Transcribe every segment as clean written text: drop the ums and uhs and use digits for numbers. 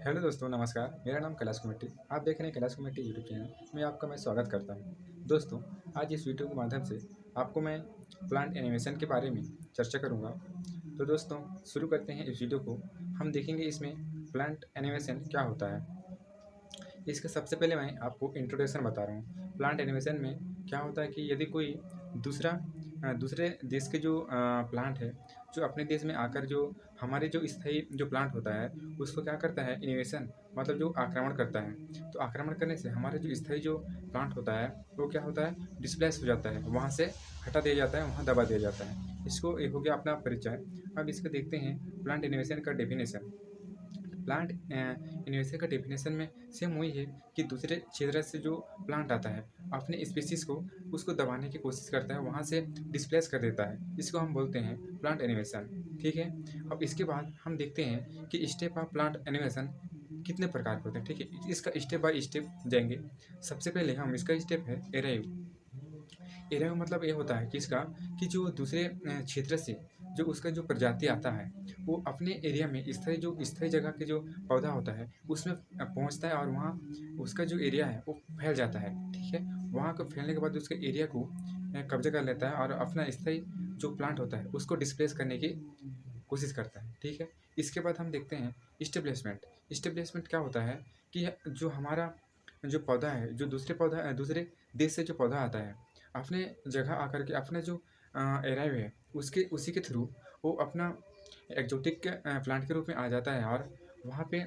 Hello दोस्तों, नमस्कार। मेरा नाम कैलाश कमेटी। आप देख रहे हैं कैलाश कमेटी यूट्यूब चैनल में। आपका मैं स्वागत करता हूं। दोस्तों, आज इस वीडियो के माध्यम से आपको मैं प्लांट एनिमेशन के बारे में चर्चा करूंगा। तो दोस्तों, शुरू करते हैं इस वीडियो को। हम देखेंगे इसमें प्लांट एनिमेशन क्या होता है। इसका सबसे पहले मैं आपको इंट्रोडक्शन बता रहा हूँ। प्लांट एनिमेशन में क्या होता है कि यदि कोई दूसरे देश के जो प्लांट है, जो अपने देश में आकर जो हमारे जो स्थायी जो प्लांट होता है, उसको क्या करता है एनिमेशन, मतलब जो आक्रमण करता है। तो आक्रमण करने से हमारे जो स्थायी जो प्लांट होता है, वो क्या होता है, डिस्प्लेस हो जाता है, वहाँ से हटा दिया जाता है, वहाँ दबा दिया जाता है। इसको एक हो गया अपना परिचय। अब इसको देखते हैं प्लांट एनिमेशन का डेफिनेशन। प्लांट इन्वेस्टर का डेफिनेशन में सेम वही है कि दूसरे क्षेत्र से जो प्लांट आता है, अपने स्पीसीज को उसको दबाने की कोशिश करता है, वहाँ से डिस्प्लेस कर देता है। इसको हम बोलते हैं प्लांट एनिमेशन। ठीक है। अब इसके बाद हम देखते हैं कि स्टेप ऑफ प्लांट एनिमेशन कितने प्रकार के होते हैं। ठीक है, इसका स्टेप बाय स्टेप जाएंगे। सबसे पहले हम इसका स्टेप है एराइव। एराइव मतलब ये होता है कि इसका कि जो दूसरे क्षेत्र से जो उसका जो प्रजाति आता है, वो अपने एरिया में स्थायी जगह के जो पौधा होता है उसमें पहुंचता है, और वहाँ उसका जो एरिया है वो फैल जाता है। ठीक है। वहाँ को फैलने के बाद उसके एरिया को कब्जा कर लेता है, और अपना स्थायी जो प्लांट होता है उसको डिस्प्लेस करने की कोशिश करता है। ठीक है। इसके बाद हम देखते हैं इस्टेब्लिशमेंट। इस्टेब्लिशमेंट क्या होता है कि जो हमारा जो पौधा है, जो दूसरे देश से जो पौधा आता है, अपने जगह आकर के अपने जो एराइव है उसके उसी के थ्रू वो अपना एक्जोटिक प्लांट के रूप में आ जाता है, और वहाँ पे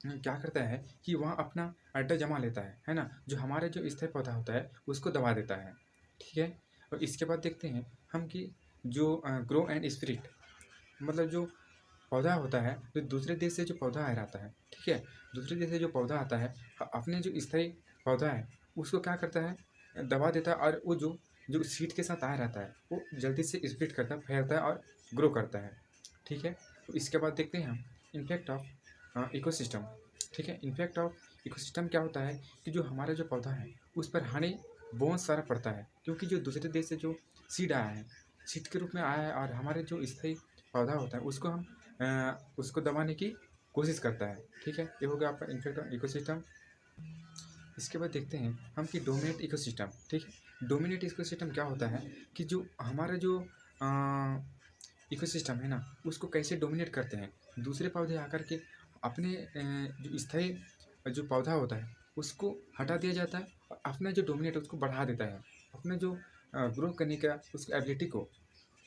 क्या करता है कि वहाँ अपना अड्डा जमा लेता है ना। जो हमारा जो स्थायी पौधा होता है उसको दबा देता है। ठीक है। और इसके बाद देखते हैं हम कि जो ग्रो एंड स्प्रिट, मतलब जो पौधा होता है, जो दूसरे देश से जो पौधा आ रहता है, ठीक है, दूसरे देश से जो पौधा आता है, अपने जो स्थायी पौधा है उसको क्या करता है, दबा देता है, और वो जो जो सीड के साथ आया रहता है वो जल्दी से स्प्लिट करता है, फैलता है और ग्रो करता है। ठीक है। तो इसके बाद देखते हैं हम इम्पैक्ट ऑफ इकोसिस्टम। ठीक है। इम्पैक्ट ऑफ इकोसिस्टम क्या होता है कि जो हमारा जो पौधा है उस पर हानि बहुत सारा पड़ता है, क्योंकि जो दूसरे देश से जो सीड आया है, सीड के रूप में आया है, और हमारे जो स्थायी पौधा होता है उसको हम उसको दबाने की कोशिश करता है। ठीक है। ये हो गया आपका इन्फेक्ट इकोसिस्टम। इसके बाद देखते हैं हम कि डोमिनेट इकोसिस्टम। ठीक है। डोमिनेट इकोसिस्टम क्या होता है कि जो हमारा जो इकोसिस्टम है ना, उसको कैसे डोमिनेट करते हैं दूसरे पौधे आकर के अपने जो स्थायी जो पौधा होता है उसको हटा दिया जाता है, और अपना जो डोमिनेट उसको बढ़ा देता है, अपने जो ग्रो करने का उसकी एबिलिटी को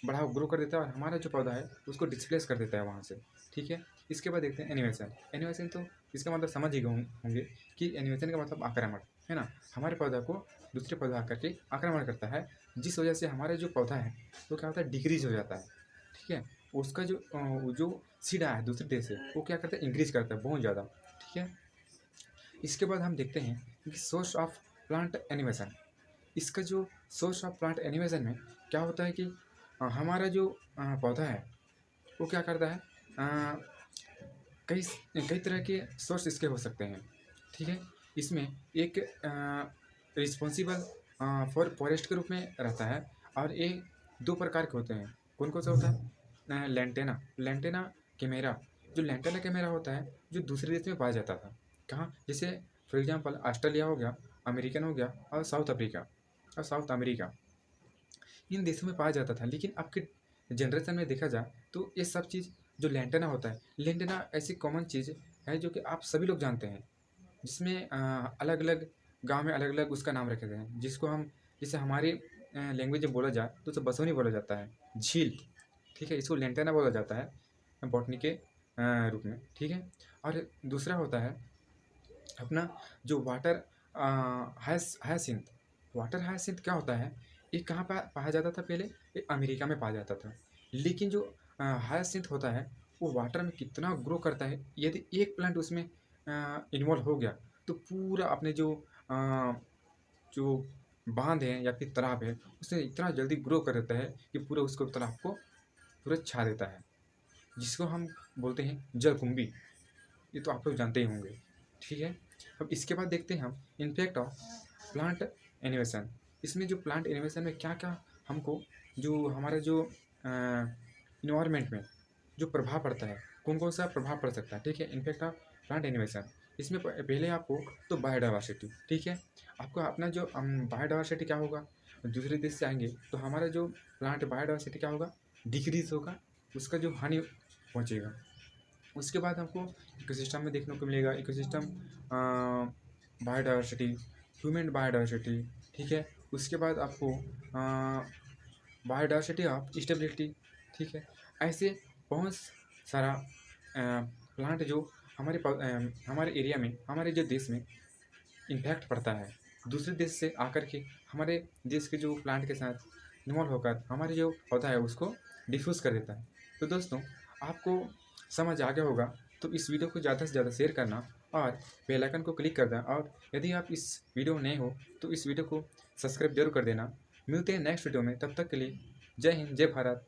बढ़ाओ ग्रो कर देता है, और हमारा जो पौधा है उसको डिस्प्लेस कर देता है वहाँ से। ठीक है। इसके बाद देखते हैं एनिमेशन। एनिमेशन तो इसका मतलब समझ ही गए होंगे कि एनिमेशन का मतलब आक्रमण है ना। हमारे पौधा को दूसरे पौधा आकर के आक्रमण करता है, जिस वजह से हमारा जो पौधा है वो क्या होता है, डिक्रीज हो जाता है। ठीक है। उसका जो सीड आया है दूसरे देश से वो क्या करता है, इंक्रीज करता है बहुत ज़्यादा। ठीक है। इसके बाद हम देखते हैं कि सोर्स ऑफ प्लांट एनिमेशन। इसका जो सोर्स ऑफ प्लांट एनिमेशन में क्या होता है कि हमारा जो पौधा है वो क्या करता है, कई कई तरह के सोर्स इसके हो सकते हैं। ठीक है। इसमें एक रिस्पॉन्सिबल फॉर फॉरेस्ट के रूप में रहता है, और ये दो प्रकार के होते हैं। कौन कौन सा होता है, लेंटेना लेंटेना कैमेरा। जो लेंटेना कैमेरा होता है जो दूसरे देश में पाया जाता था, कहाँ, जैसे फॉर एग्जांपल ऑस्ट्रेलिया हो गया, अमेरिकन हो गया, और साउथ अफ्रीका और साउथ अमेरिका, इन देशों में पाया जाता था। लेकिन अब के जनरेशन में देखा जाए तो ये सब चीज़ जो लेंटेना होता है, लेंटेना ऐसी कॉमन चीज़ है जो कि आप सभी लोग जानते हैं, जिसमें अलग अलग गांव में अलग अलग उसका नाम रखे गए हैं, जिसको हम, जैसे हमारी लैंग्वेज में बोला जाए तो उसे बसोनी बोला जाता है, झील। ठीक है। इसको लेंटेना बोला जाता है बॉटनी के रूप में। ठीक है। और दूसरा होता है अपना जो वाटर हायसिंथ। वाटर हायसिंथ क्या होता है, ये कहाँ पाया जाता था पहले, ये अमेरिका में पाया जाता था। लेकिन जो हायसिंथ होता है वो वाटर में कितना ग्रो करता है, यदि एक प्लांट उसमें इन्वॉल्व हो गया तो पूरा अपने जो बांध है या फिर तालाब है उसे इतना जल्दी ग्रो कर देता है कि पूरा उसको तालाब को पूरा छा देता है, जिसको हम बोलते हैं जलकुंभी। ये तो आप लोग जानते ही होंगे। ठीक है। अब इसके बाद देखते हैं हम इम्पैक्ट ऑफ प्लांट एनिमेशन। इसमें जो प्लांट एनिमेशन में क्या क्या हमको, जो हमारे जो इन्वायरमेंट में जो प्रभाव पड़ता है कौन कौन सा प्रभाव पड़ सकता है, ठीक है, इम्पैक्ट ऑफ प्लांट एनिमेशन। इसमें पहले आपको तो बायोडाइवर्सिटी, ठीक है, आपको अपना जो बायोडाइवर्सिटी क्या होगा, दूसरे देश से आएंगे तो हमारा जो प्लांट बायोडाइवर्सिटी क्या होगा, डिक्रीज होगा, उसका जो हानि पहुँचेगा। उसके बाद हमको इकोसिस्टम में देखने को मिलेगा इकोसिस्टम बायोडाइवर्सिटी, ह्यूमन बायोडाइवर्सिटी, ठीक है। उसके बाद आपको बायोडाइवर्सिटी ऑफ स्टेबिलिटी, ठीक है। ऐसे बहुत सारा प्लांट जो हमारे एरिया में, हमारे जो देश में इम्पैक्ट पड़ता है, दूसरे देश से आकर के हमारे देश के जो प्लांट के साथ इन्वॉल्व होकर हमारे जो पौधा है उसको डिफ्यूज़ कर देता है। तो दोस्तों, आपको समझ आ गया होगा, तो इस वीडियो को ज़्यादा से ज़्यादा शेयर करना और बेल आइकन को क्लिक कर देना, और यदि आप इस वीडियो में नए हो तो इस वीडियो को सब्सक्राइब जरूर कर देना। मिलते हैं नेक्स्ट वीडियो में, तब तक के लिए जय हिंद, जय भारत।